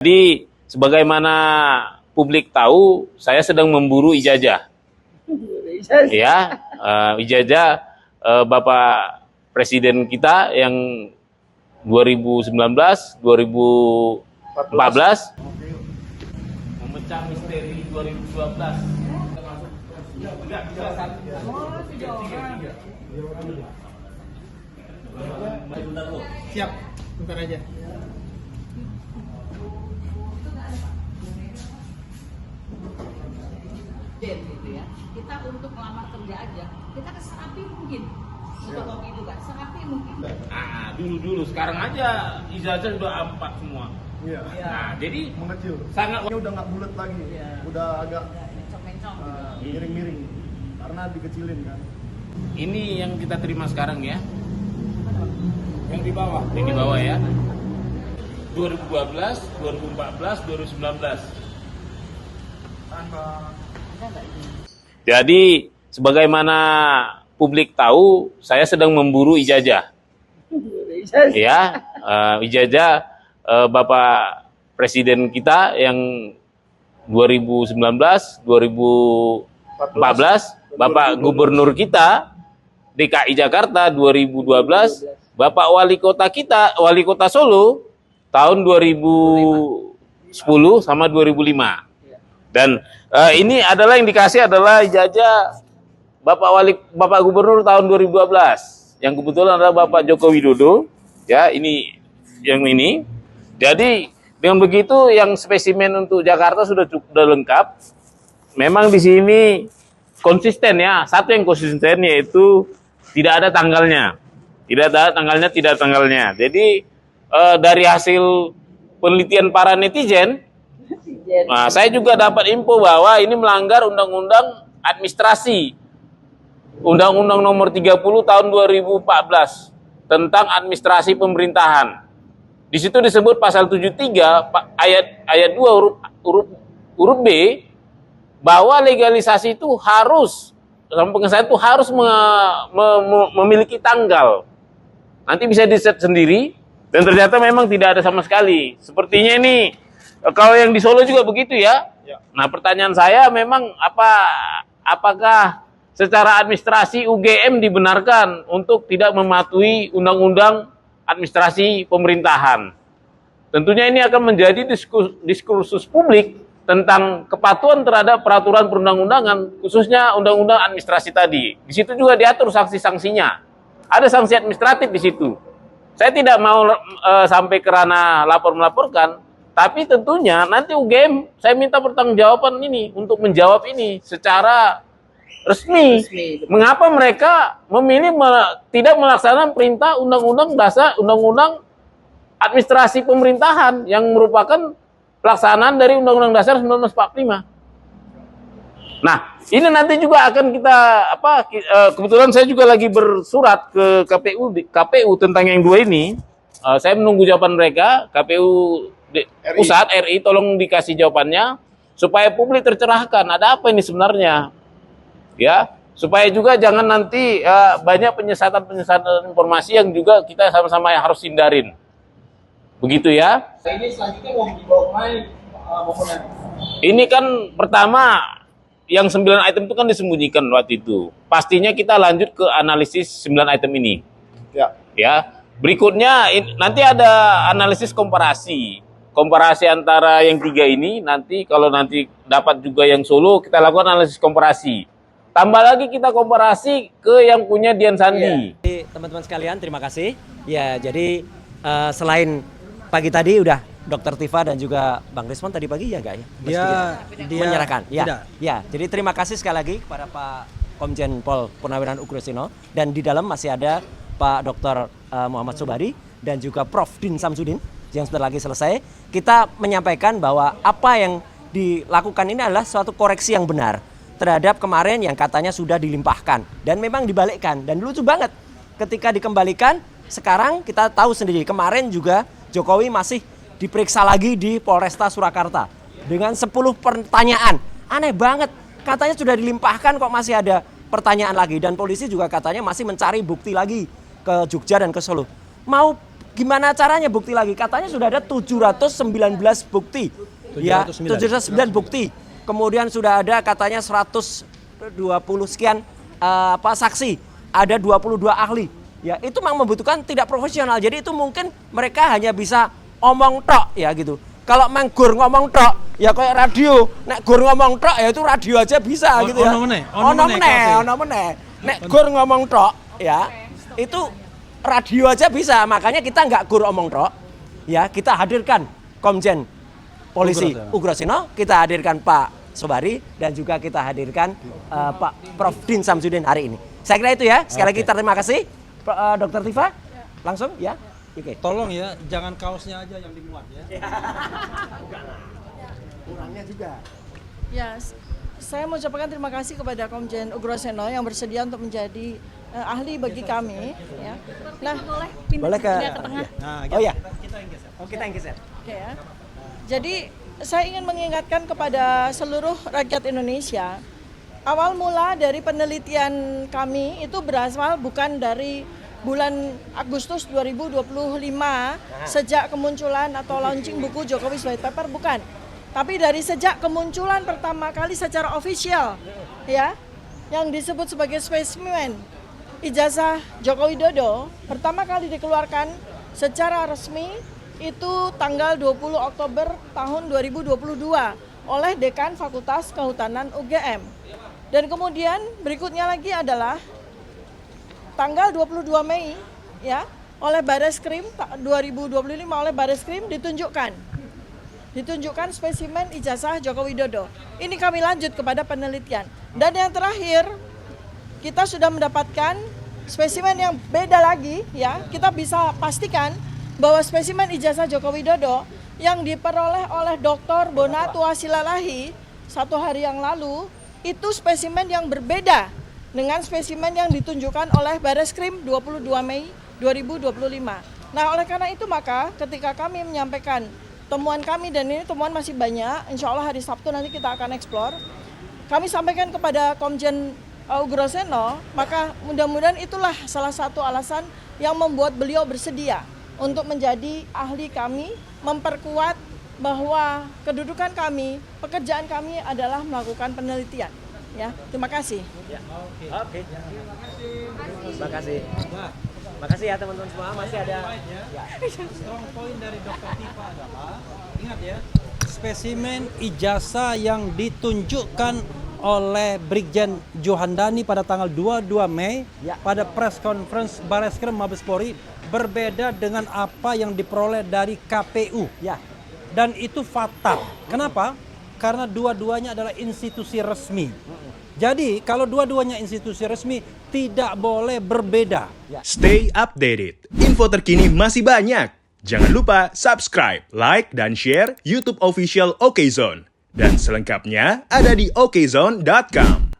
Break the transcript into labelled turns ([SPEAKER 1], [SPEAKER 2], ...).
[SPEAKER 1] Jadi, sebagaimana publik tahu, saya sedang memburu ijazah. Ya, ijazah Bapak Presiden kita yang 2019, 2014, memecah misteri 2012.
[SPEAKER 2] Siap, bentar aja.
[SPEAKER 3] Gitu ya. Kita untuk melamar kerja aja, kita ke serapi mungkin. Untuk kopi itu kan, serapi mungkin.
[SPEAKER 1] Nah, dulu sekarang aja ijazah sudah A4 semua.
[SPEAKER 2] Iya.
[SPEAKER 1] Nah, jadi
[SPEAKER 2] Mengecil.
[SPEAKER 1] sangat
[SPEAKER 2] Ini udah nggak bulat lagi.
[SPEAKER 3] Iya.
[SPEAKER 2] Udah agak
[SPEAKER 3] Mencong-mencong.
[SPEAKER 2] miring-miring. Karena dikecilin kan.
[SPEAKER 1] ini yang kita terima sekarang ya.
[SPEAKER 2] Yang di bawah.
[SPEAKER 1] Yang di bawah ya. 2012, 2014, 2019.
[SPEAKER 2] Tanpa
[SPEAKER 1] Jadi, sebagaimana publik tahu, saya sedang memburu ijazah. Ya, ijazah Bapak Presiden kita yang 2019, 2014, Bapak Gubernur kita DKI Jakarta 2012, Bapak Wali Kota kita, Wali Kota Solo tahun 2010 sama 2005. Dan ini adalah yang dikasih adalah ijazah Bapak Gubernur tahun 2012 yang kebetulan adalah Bapak Joko Widodo. Ya, ini yang ini. Jadi dengan begitu yang spesimen untuk Jakarta sudah lengkap. Memang di sini konsisten ya. Satu yang konsisten yaitu tidak ada tanggalnya. Tidak ada tanggalnya. Jadi dari hasil penelitian para netizen, nah, saya juga dapat info bahwa ini melanggar Undang-Undang Administrasi. Undang-Undang Nomor 30 Tahun 2014 tentang administrasi pemerintahan. Di situ disebut pasal 73 ayat 2 huruf B bahwa legalisasi itu harus dalam pengesahan itu harus memiliki tanggal. Nanti bisa di-set sendiri dan ternyata memang tidak ada sama sekali. Sepertinya ini kalau yang di Solo juga begitu ya. Nah, pertanyaan saya memang apakah secara administrasi UGM dibenarkan untuk tidak mematuhi Undang-Undang Administrasi Pemerintahan? Tentunya ini akan menjadi diskursus publik tentang kepatuhan terhadap peraturan perundang-undangan, khususnya Undang-Undang Administrasi tadi. Di situ juga diatur sanksi-sanksinya. Ada sanksi administratif di situ. Saya tidak mau sampai ke ranah melaporkan, tapi tentunya nanti UGM saya minta pertanggungjawaban ini untuk menjawab ini secara resmi. Mengapa mereka memilih tidak melaksanakan perintah Undang-Undang Dasar, Undang-Undang Administrasi Pemerintahan yang merupakan pelaksanaan dari Undang-Undang Dasar 1945. Nah, ini nanti juga akan kita kebetulan saya juga lagi bersurat ke KPU tentang yang dua ini. Saya menunggu jawaban mereka. KPU Pusat RI tolong dikasih jawabannya supaya publik tercerahkan. Ada apa ini sebenarnya? Ya, supaya juga jangan nanti banyak penyesatan informasi yang juga kita sama-sama harus hindarin. Begitu ya.
[SPEAKER 2] Ini selanjutnya mau dibawa kemana pokoknya?
[SPEAKER 1] Ini kan pertama yang 9 item itu kan disembunyikan waktu itu. Pastinya kita lanjut ke analisis 9 item ini.
[SPEAKER 2] Ya.
[SPEAKER 1] Ya. Berikutnya nanti ada analisis komparasi. Komparasi antara yang 3 ini nanti kalau nanti dapat juga yang Solo kita lakukan analisis komparasi. Tambah lagi kita komparasi ke yang punya Dian Sandi.
[SPEAKER 4] Teman-teman sekalian, terima kasih. Ya, jadi selain pagi tadi udah Dr. Tifa dan juga Bang Desmond tadi pagi ya enggak ya?
[SPEAKER 5] Dia
[SPEAKER 4] menyerahkan. Ya.
[SPEAKER 5] tidak.
[SPEAKER 4] Ya, jadi terima kasih sekali lagi kepada Pak Komjen Pol Purnawirawan Ugrosino dan di dalam masih ada Pak Dr. Muhammad Sobari dan juga Prof. Din Samsudin yang sebentar lagi selesai. Kita menyampaikan bahwa apa yang dilakukan ini adalah suatu koreksi yang benar terhadap kemarin yang katanya sudah dilimpahkan dan memang dibalikkan. Dan lucu banget ketika dikembalikan, sekarang kita tahu sendiri kemarin juga Jokowi masih diperiksa lagi di Polresta Surakarta dengan 10 pertanyaan. Aneh banget, katanya sudah dilimpahkan kok masih ada pertanyaan lagi dan polisi juga katanya masih mencari bukti lagi ke Jogja dan ke Solo. Mau Gimana caranya bukti lagi? Katanya sudah ada 719 bukti. Ya, 709 bukti. Kemudian sudah ada katanya 120 sekian saksi. Ada 22 ahli. Ya, itu memang membutuhkan tidak profesional. Jadi itu mungkin mereka hanya bisa omong tok ya gitu. Kalau menggur ngomong tok, ya kayak radio. Nek gur ngomong tok ya itu radio aja bisa gitu ya. Ono meneh. Nek gur ngomong tok ya, itu radio aja bisa. Makanya kita nggak gur omong tok. Ya, kita hadirkan Komjen Polisi Ugroseno, kita hadirkan Pak Sobari dan juga kita hadirkan Pak Prof Din Samsudin hari ini. Saya kira itu ya. Sekali lagi terima kasih Dr. Tifa. Langsung ya. Oke.
[SPEAKER 5] Tolong ya, jangan kaosnya aja yang dimuat ya.
[SPEAKER 4] Kurangnya juga.
[SPEAKER 6] Ya, saya mau ucapkan terima kasih kepada Komjen Ugroseno yang bersedia untuk menjadi ahli bagi kami. Ya. Nah,
[SPEAKER 4] Boleh ke
[SPEAKER 6] tengah.
[SPEAKER 5] Nah,
[SPEAKER 4] Oh ya.
[SPEAKER 5] kita yang geser.
[SPEAKER 6] Oke ya. Jadi saya ingin mengingatkan kepada seluruh rakyat Indonesia, awal mula dari penelitian kami itu berasal bukan dari bulan Agustus 2025 sejak kemunculan atau launching buku Jokowi's White Paper, bukan. Tapi dari sejak kemunculan pertama kali secara official ya, yang disebut sebagai spesimen ijazah Joko Widodo pertama kali dikeluarkan secara resmi itu tanggal 20 Oktober tahun 2022 oleh Dekan Fakultas Kehutanan UGM. Dan kemudian berikutnya lagi adalah tanggal 22 Mei ya, oleh Bareskrim 2025 oleh Bareskrim ditunjukkan spesimen ijazah Joko Widodo. Ini kami lanjut kepada penelitian. Dan yang terakhir, kita sudah mendapatkan spesimen yang beda lagi ya. Kita bisa pastikan bahwa spesimen ijazah Joko Widodo yang diperoleh oleh Dr. Bonatua Silalahi 1 hari yang lalu itu spesimen yang berbeda dengan spesimen yang ditunjukkan oleh Bareskrim 22 Mei 2025. Nah, oleh karena itu maka ketika kami menyampaikan temuan kami, dan ini temuan masih banyak, insya Allah hari Sabtu nanti kita akan eksplor, kami sampaikan kepada Komjen Ugroseno, maka mudah-mudahan itulah salah satu alasan yang membuat beliau bersedia untuk menjadi ahli kami, memperkuat bahwa kedudukan kami, pekerjaan kami adalah melakukan penelitian. Ya, terima kasih.
[SPEAKER 4] Oke. Terima kasih. Terima kasih ya teman-teman semua. Masih ada. Ya.
[SPEAKER 5] Strong point dari Dr. Tifa adalah, ingat ya, spesimen ijazah yang ditunjukkan oleh Brigjen Johandani pada tanggal 22 Mei
[SPEAKER 4] Ya.
[SPEAKER 5] pada press conference Bareskrim Mabes Polri berbeda dengan apa yang diperoleh dari KPU.
[SPEAKER 4] Ya.
[SPEAKER 5] Dan itu fatal. Kenapa? Karena dua-duanya adalah institusi resmi. Jadi kalau dua-duanya institusi resmi tidak boleh berbeda.
[SPEAKER 7] Stay updated. Info terkini masih banyak. Jangan lupa subscribe, like, dan share YouTube official OKZone. Dan selengkapnya ada di okezone.com.